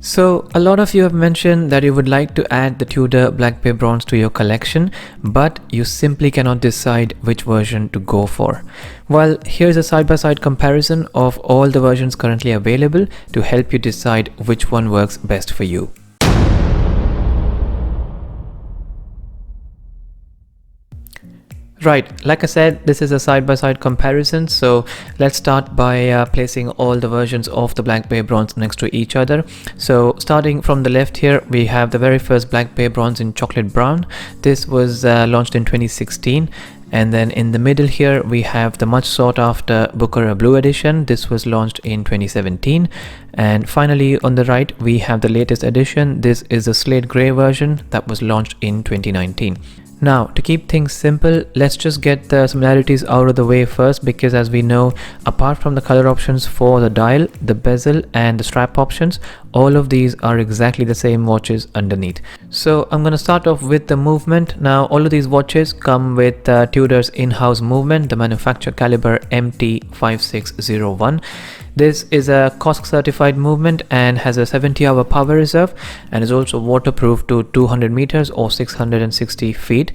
So a lot of you have mentioned that you would like to add the Tudor Black Bay Bronze to your collection, but you simply cannot decide which version to go for. Well, here's a side-by-side comparison of all the versions currently available to help you decide which one works best for you. Right, like I said, this is a side-by-side comparison, so let's start by placing all the versions of the Black Bay Bronze next to each other. So starting from the left here, we have the very first Black Bay Bronze in chocolate brown. This was launched in 2016. And then in the middle here, we have the much sought after Booker Blue edition. This was launched in 2017. And finally, on the right, we have the latest edition. This is the Slate Gray version that was launched in 2019. Now, to keep things simple, let's just get the similarities out of the way first, because as we know, apart from the color options for the dial, the bezel and the strap options, all of these are exactly the same watches underneath. So I'm going to start off with the movement. Now, all of these watches come with Tudor's in-house movement, the manufacturer caliber MT5601. This is a COSC certified movement and has a 70-hour power reserve and is also waterproof to 200 meters or 660 feet.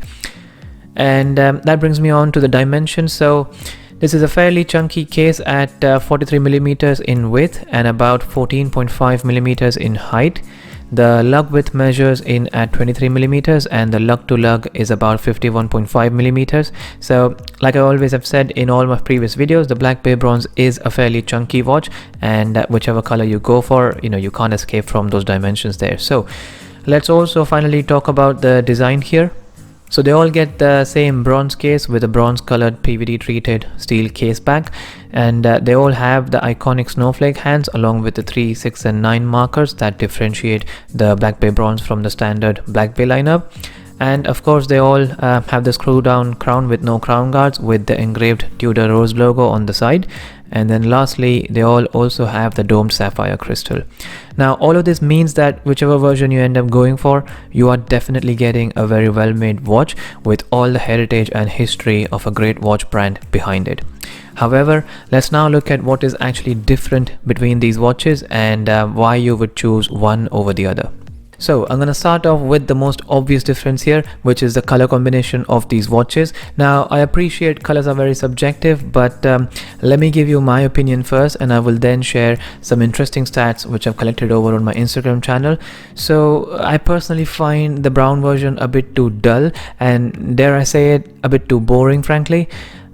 And that brings me on to the dimensions. So this is a fairly chunky case at 43 millimeters in width and about 14.5 millimeters in height. The lug width measures in at 23 millimeters and the lug to lug is about 51.5 millimeters. So like I always have said in all my previous videos, the Black Bay Bronze is a fairly chunky watch, and whichever color you go for, you can't escape from those dimensions there. So let's also finally talk about the design here. So they all get the same bronze case with a bronze colored PVD treated steel case back, and they all have the iconic snowflake hands along with the 3, 6 and 9 markers that differentiate the Black Bay Bronze from the standard Black Bay lineup. And of course they all have the screw down crown with no crown guards with the engraved Tudor Rose logo on the side. And then lastly, they all also have the domed sapphire crystal. Now all of this means that whichever version you end up going for, you are definitely getting a very well made watch with all the heritage and history of a great watch brand behind it. However, let's now look at what is actually different between these watches and why you would choose one over the other. So I'm going to start off with the most obvious difference here, which is the color combination of these watches. Now I appreciate colors are very subjective, but let me give you my opinion first, and I will then share some interesting stats which I've collected over on my Instagram channel. So I personally find the brown version a bit too dull and, dare I say it, a bit too boring, frankly.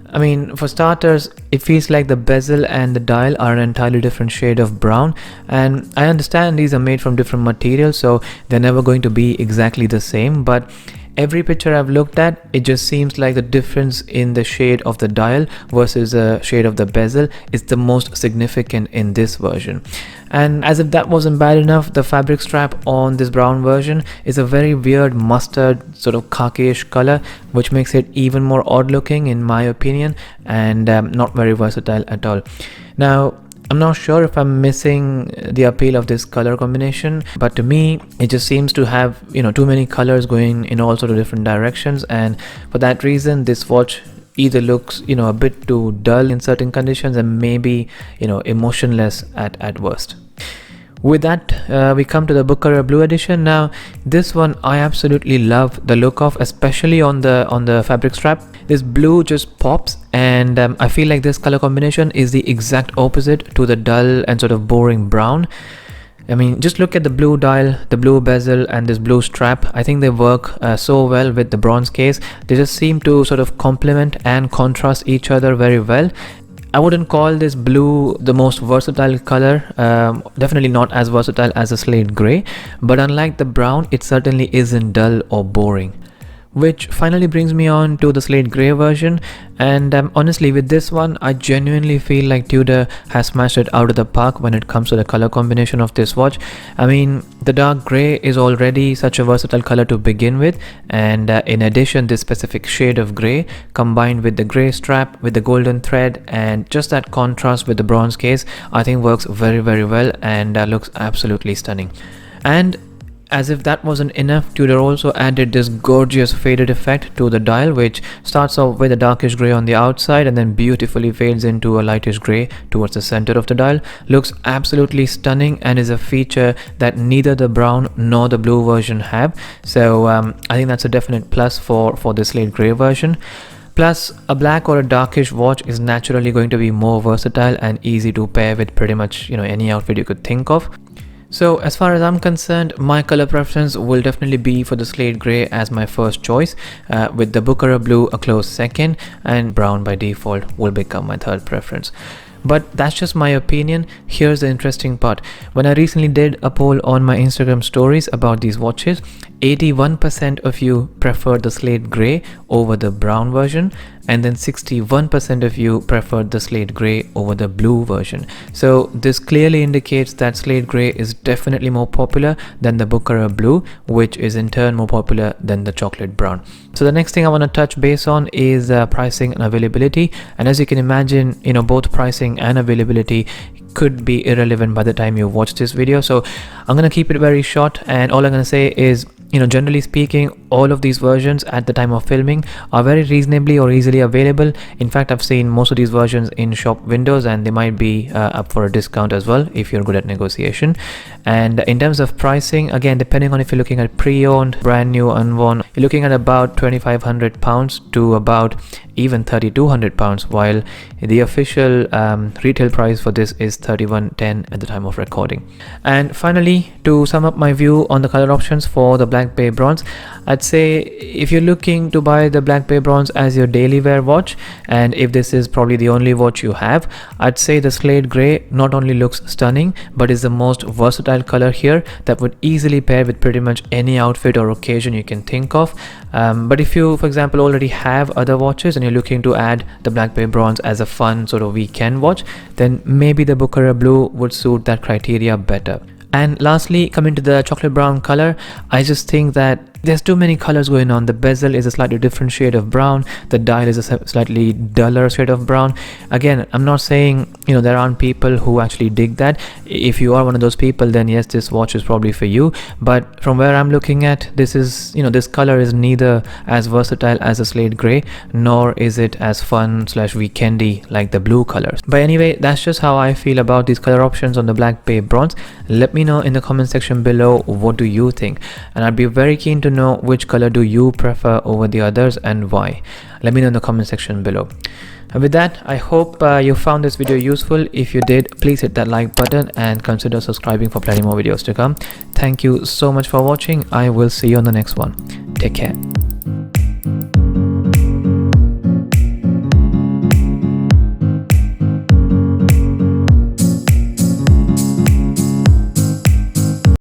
I mean, for starters, it feels like the bezel and the dial are an entirely different shade of brown, and I understand these are made from different materials, so they're never going to be exactly the same, but every picture I've looked at, it just seems like the difference in the shade of the dial versus the shade of the bezel is the most significant in this version. And as if that wasn't bad enough, the fabric strap on this brown version is a very weird mustard sort of khaki-ish color, which makes it even more odd looking in my opinion, and not very versatile at all. Now, I'm not sure if I'm missing the appeal of this color combination, but to me it just seems to have too many colors going in all sort of different directions, and for that reason this watch either looks a bit too dull in certain conditions and maybe emotionless at worst. With that, we come to the Booker Blue edition. Now this one I absolutely love the look of, especially on the fabric strap. This blue just pops, and I feel like this color combination is the exact opposite to the dull and sort of boring brown. I mean, just look at the blue dial, the blue bezel and this blue strap. I think they work so well with the bronze case. They just seem to sort of complement and contrast each other very well. I wouldn't call this blue the most versatile color, definitely not as versatile as the Slate Gray, but unlike the brown, it certainly isn't dull or boring. Which finally brings me on to the Slate Gray version, and honestly with this one I genuinely feel like Tudor has smashed it out of the park when it comes to the color combination of this watch. I mean, the dark gray is already such a versatile color to begin with, and in addition this specific shade of gray combined with the gray strap with the golden thread and just that contrast with the bronze case, I think works very well and looks absolutely stunning. And as if that wasn't enough, Tudor also added this gorgeous faded effect to the dial, which starts off with a darkish grey on the outside and then beautifully fades into a lightish grey towards the center of the dial. Looks absolutely stunning and is a feature that neither the brown nor the blue version have. So I think that's a definite plus for the Slate Gray version. Plus, a black or a darkish watch is naturally going to be more versatile and easy to pair with pretty much any outfit you could think of. So as far as I'm concerned, my color preference will definitely be for the Slate Gray as my first choice, with the Bukara Blue a close second, and brown by default will become my third preference. But that's just my opinion. Here's the interesting part. When I recently did a poll on my Instagram stories about these watches, 81% of you preferred the Slate Gray over the brown version, and then 61% of you preferred the Slate Gray over the blue version. So this clearly indicates that Slate Gray is definitely more popular than the Bukara Blue, which is in turn more popular than the chocolate brown. So the next thing I want to touch base on is pricing and availability. And as you can imagine, both pricing and availability could be irrelevant by the time you watch this video. So I'm going to keep it very short, and all I'm going to say is, generally speaking, all of these versions at the time of filming are very reasonably or easily available. In fact, I've seen most of these versions in shop windows, and they might be up for a discount as well if you're good at negotiation. And in terms of pricing, again, depending on if you're looking at pre-owned, brand new, unworn, you're looking at about £2,500 to about even £3,200, while the official retail price for this is $3,110 at the time of recording. And finally, to sum up my view on the color options for the Black Bay Bronze, I'd say if you're looking to buy the Black Bay Bronze as your daily wear watch, and if this is probably the only watch you have, I'd say the Slate Gray not only looks stunning but is the most versatile color here that would easily pair with pretty much any outfit or occasion you can think of. But if you, for example, already have other watches and you're looking to add the Black Bay Bronze as a fun sort of weekend watch, then maybe the Bukara Blue would suit that criteria better. And lastly, coming to the chocolate brown color, I just think that there's too many colors going on. The bezel is a slightly different shade of brown. The dial is a slightly duller shade of brown. Again, I'm not saying, there aren't people who actually dig that. If you are one of those people, then yes, this watch is probably for you. But from where I'm looking at, this is, this color is neither as versatile as a Slate Gray, nor is it as fun / weekendy like the blue colors. But anyway, that's just how I feel about these color options on the Black Bay Bronze. Let me know in the comment section below, what do you think? And I'd be very keen to know which color do you prefer over the others and why. Let me know in the comment section below. And with that, I hope you found this video useful. If you did, please hit that like button and consider subscribing for plenty more videos to come. Thank you so much for watching. I will see you on the next one. Take care.